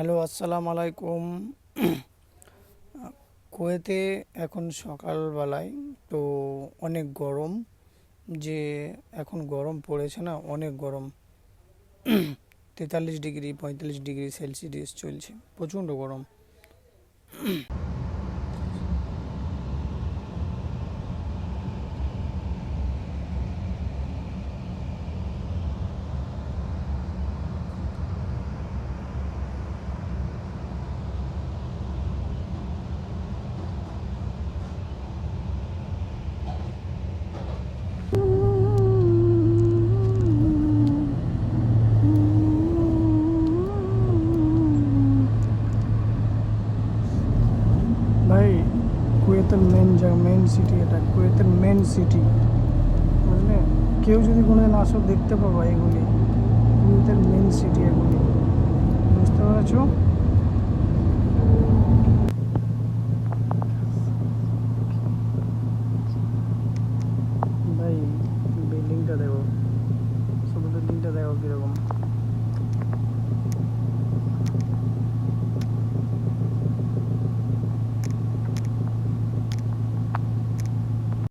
Hello, আসসালামু আলাইকুম। কুয়েতে এখন সকালবেলায় তো অনেক গরম, যে এখন গরম পড়েছে না, অনেক গরম। 43 ডিগ্রি 45 ডিগ্রি সেলসিয়াস চলছে, প্রচণ্ড গরম। ভাই, কুয়েতের মেন সিটি, এটা কুয়েতের মেন সিটি, বুঝলে? কেউ যদি কোনোদিন আসো দেখতে পাবা এগুলি, কুয়েতের মেন সিটি এগুলি, বুঝতে পেরেছো? ভাই, বিল্ডিংটা দেখো, শুধু বিল্ডিংটা দেখো কীরকম।